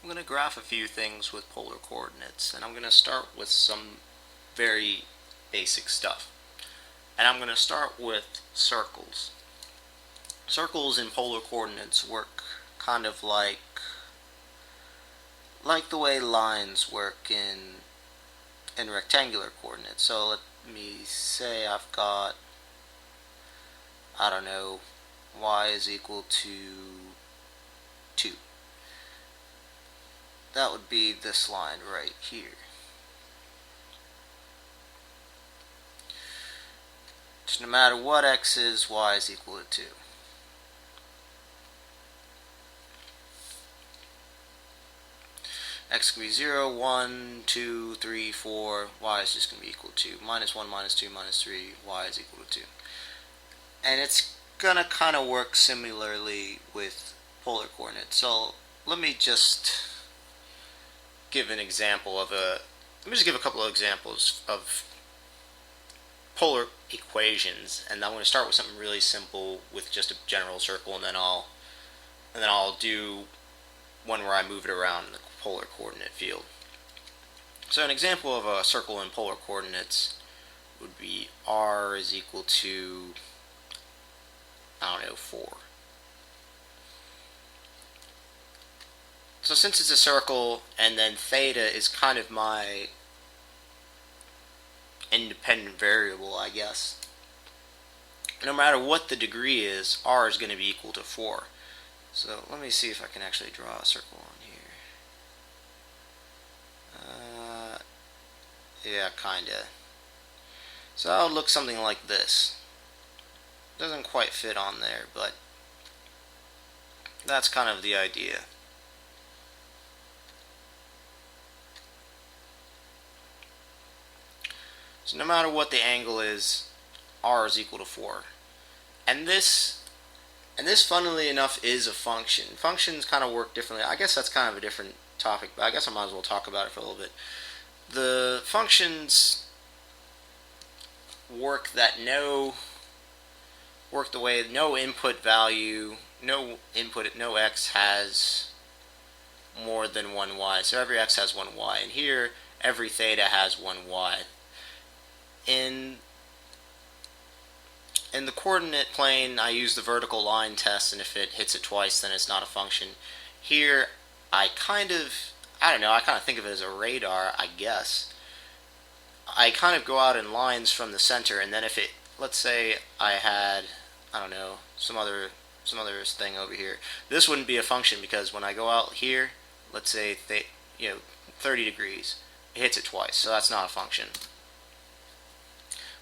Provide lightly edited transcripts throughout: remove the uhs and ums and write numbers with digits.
I'm going to graph a few things with polar coordinates, and I'm going to start with some very basic stuff. And I'm going to start with circles. Circles in polar coordinates work kind of like the way lines work in rectangular coordinates. So let me say I've got, I don't know, y is equal to 2. That would be this line right here. So no matter what x is, y is equal to 2. X can be 0, 1, 2, 3, 4. Y is just going to be equal to minus 1, minus 2, minus 3. Y is equal to 2. And it's going to kind of work similarly with polar coordinates. So let me just give an example of a. Let me just give a couple of examples of polar equations, and I'm going to start with something really simple with just a general circle, and then I'll do one where I move it around in the polar coordinate field. So an example of a circle in polar coordinates would be r is equal to, I don't know, 4. So since it's a circle, and then theta is kind of my independent variable, I guess, no matter what the degree is, r is going to be equal to 4. So let me see if I can actually draw a circle on here. Yeah, kinda. So that would look something like this. Doesn't quite fit on there, but that's kind of the idea. So no matter what the angle is, r is equal to 4. And this, funnily enough, is a function. Functions kind of work differently. I guess that's kind of a different topic, but I guess I might as well talk about it for a little bit. The functions work the way no input value, no x has more than 1 y. So every x has 1 y, and here every theta has 1 y. In the coordinate plane, I use the vertical line test, and if it hits it twice, then it's not a function. Here, I kind of think of it as a radar, I guess. I kind of go out in lines from the center, and then if it, let's say I had, I don't know, some other thing over here, this wouldn't be a function because when I go out here, let's say 30 degrees, it hits it twice, so that's not a function.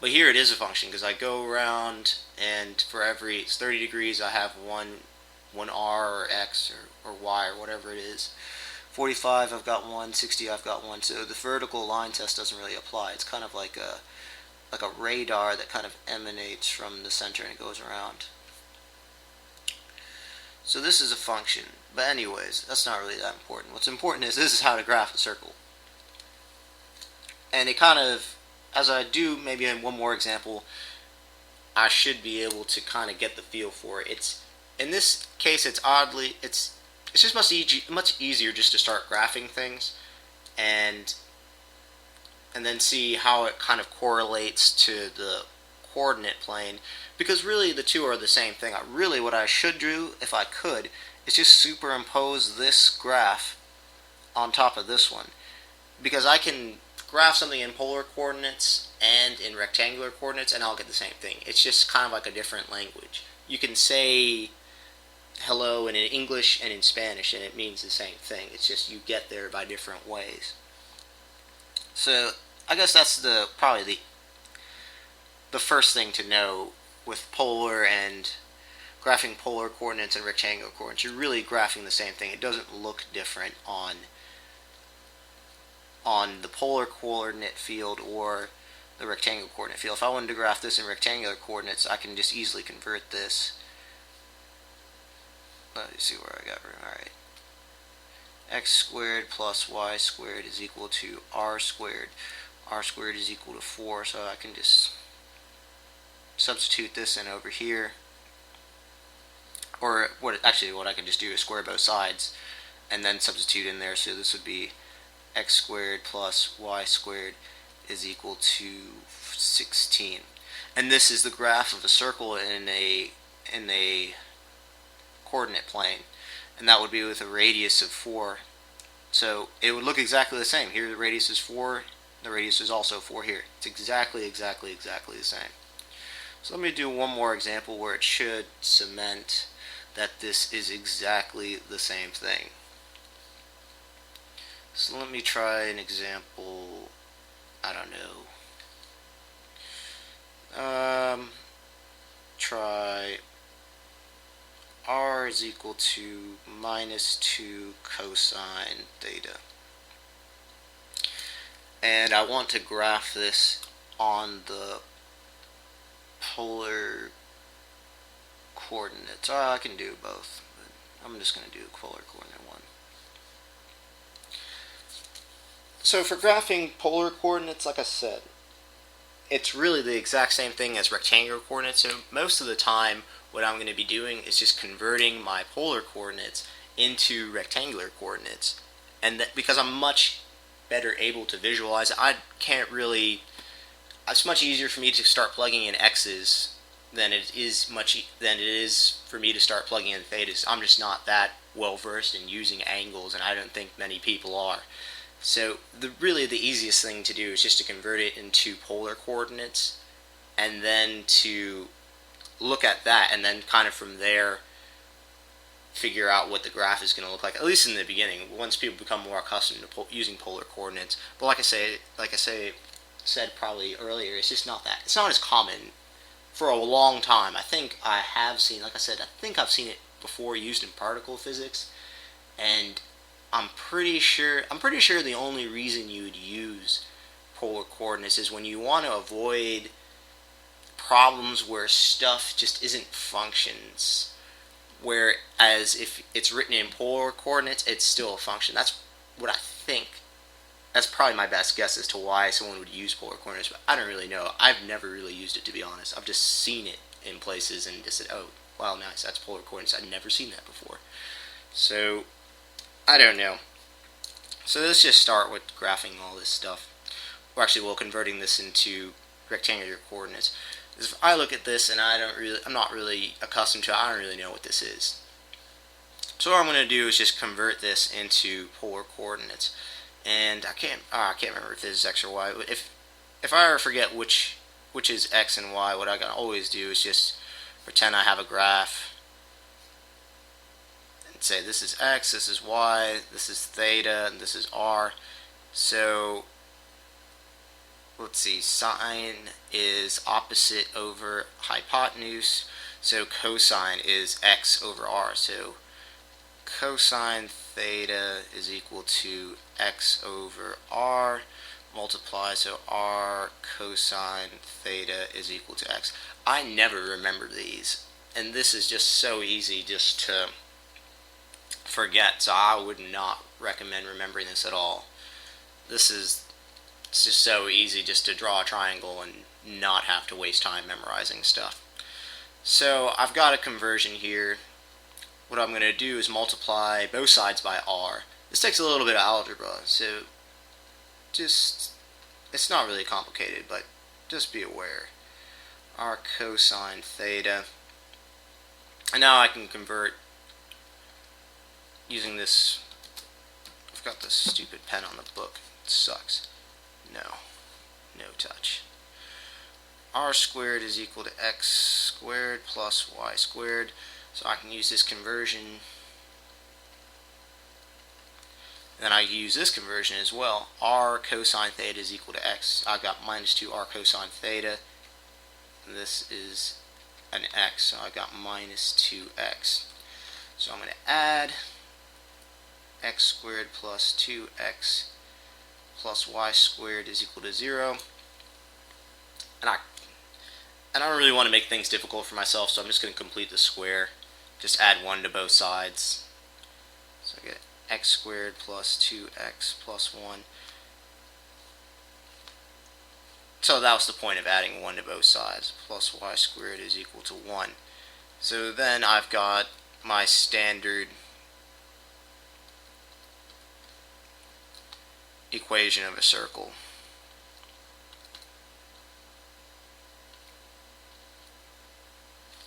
But here it is a function because I go around, and for every 30 degrees I have one r or x or y or whatever it is. 45 I've got 1, 60 I've got 1. So the vertical line test doesn't really apply. It's kind of like a radar that kind of emanates from the center and it goes around. So this is a function. But anyways, that's not really that important. What's important is this is how to graph a circle. And it kind of, as I do maybe in one more example, I should be able to kind of get the feel for it. In this case, it's just much easier just to start graphing things and then see how it kind of correlates to the coordinate plane, because really the two are the same thing. Really what I should do, if I could, is just superimpose this graph on top of this one, because I can graph something in polar coordinates and in rectangular coordinates and I'll get the same thing. It's just kind of like a different language. You can say hello in English and in Spanish and it means the same thing. It's just you get there by different ways. So I guess that's probably the first thing to know with polar and graphing polar coordinates and rectangular coordinates. You're really graphing the same thing. It doesn't look different on the polar coordinate field or the rectangular coordinate field. If I wanted to graph this in rectangular coordinates, I can just easily convert this. Let me see where I got room. Alright. X squared plus y squared is equal to r squared. R squared is equal to 4, so I can just substitute this in over here. Or what I can just do is square both sides. and then substitute in there. So this would be x squared plus y squared is equal to 16. And this is the graph of a circle in a coordinate plane, and that would be with a radius of 4. So it would look exactly the same. Here the radius is 4, the radius is also 4 here. It's exactly the same. So let me do one more example where it should cement that this is exactly the same thing. So let me try an example, I don't know. Try r is equal to minus 2 cosine theta. And I want to graph this on the polar coordinates. I can do both, but I'm just going to do the polar coordinate one. So for graphing polar coordinates, like I said, it's really the exact same thing as rectangular coordinates. So most of the time, what I'm going to be doing is just converting my polar coordinates into rectangular coordinates. And because I'm much better able to visualize, it's much easier for me to start plugging in x's than it is for me to start plugging in thetas. I'm just not that well versed in using angles, and I don't think many people are. So really the easiest thing to do is just to convert it into polar coordinates, and then to look at that, and then kind of from there figure out what the graph is going to look like, at least in the beginning, once people become more accustomed to using polar coordinates. But like I said probably earlier, it's not as common for a long time. I think I've seen it before used in particle physics, and I'm pretty sure the only reason you would use polar coordinates is when you want to avoid problems where stuff just isn't functions. Whereas if it's written in polar coordinates, it's still a function. That's what I think. That's probably my best guess as to why someone would use polar coordinates, but I don't really know. I've never really used it, to be honest. I've just seen it in places and just said, oh, wow, nice, that's polar coordinates. I've never seen that before. So I don't know. So let's just start with graphing all this stuff. Converting this into rectangular coordinates. If I look at this and I'm not really accustomed to it, I don't really know what this is. So what I'm going to do is just convert this into polar coordinates. And I can't remember if this is x or y. But if I ever forget which is x and y, what I can always do is just pretend I have a graph and say this is x, this is y, this is theta, and this is r. So let's see, sine is opposite over hypotenuse, so cosine is x over r. So cosine theta is equal to x over r multiply, so r cosine theta is equal to x. I never remember these, and this is just so easy just to forget, so I would not recommend remembering this at all. It's just so easy just to draw a triangle and not have to waste time memorizing stuff. So I've got a conversion here. What I'm going to do is multiply both sides by r. This takes a little bit of algebra, so it's not really complicated, but just be aware. R cosine theta. And now I can convert using this. I've got this stupid pen on the book. It sucks. No touch. R squared is equal to x squared plus y squared. So I can use this conversion. And then I use this conversion as well. R cosine theta is equal to x. I got minus 2r cosine theta. And this is an x, so I got minus 2x. So I'm going to add x squared plus 2x plus y squared is equal to 0. And I don't really want to make things difficult for myself, so I'm just going to complete the square. Just add 1 to both sides. So I get x squared plus 2x plus 1. So that was the point of adding 1 to both sides. Plus y squared is equal to 1. So then I've got my standard equation of a circle.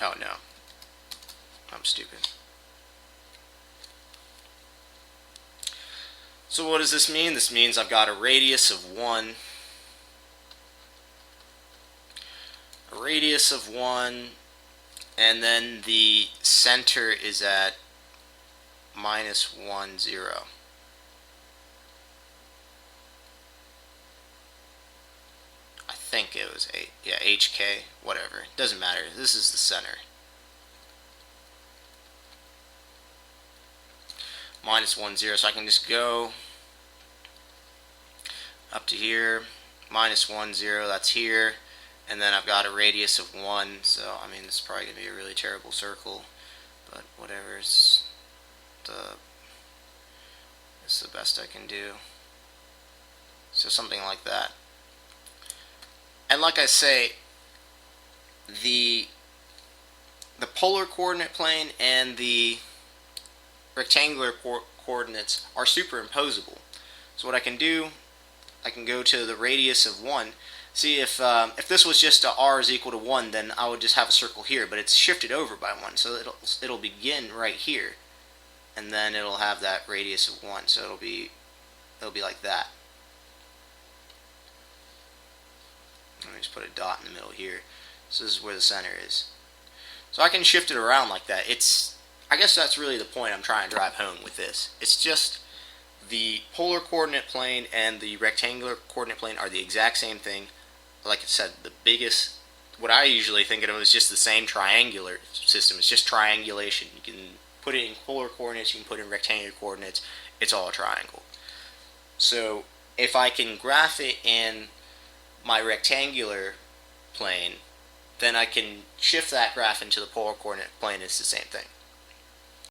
Oh no, I'm stupid. So what does this mean? This means I've got a radius of 1, and then the center is at -1, 0. I think it was 8. Yeah, HK, whatever. Doesn't matter. This is the center. -1, 0. So I can just go up to here. -1, 0. That's here. And then I've got a radius of 1. So, I mean, this is probably going to be a really terrible circle. But whatever. It's the best I can do. So something like that. And like I say, the polar coordinate plane and the rectangular coordinates are superimposable. So what I can do, I can go to the radius of 1. See, if this was just r is equal to 1, then I would just have a circle here, but it's shifted over by 1, so it'll begin right here, and then it'll have that radius of 1. So it'll be like that. Let me just put a dot in the middle here. So this is where the center is. So I can shift it around like that. I guess that's really the point I'm trying to drive home with this. It's just the polar coordinate plane and the rectangular coordinate plane are the exact same thing. Like I said, what I usually think of it is just the same triangular system. It's just triangulation. You can put it in polar coordinates, you can put it in rectangular coordinates. It's all a triangle. So if I can graph it in my rectangular plane, then I can shift that graph into the polar coordinate plane. It's the same thing.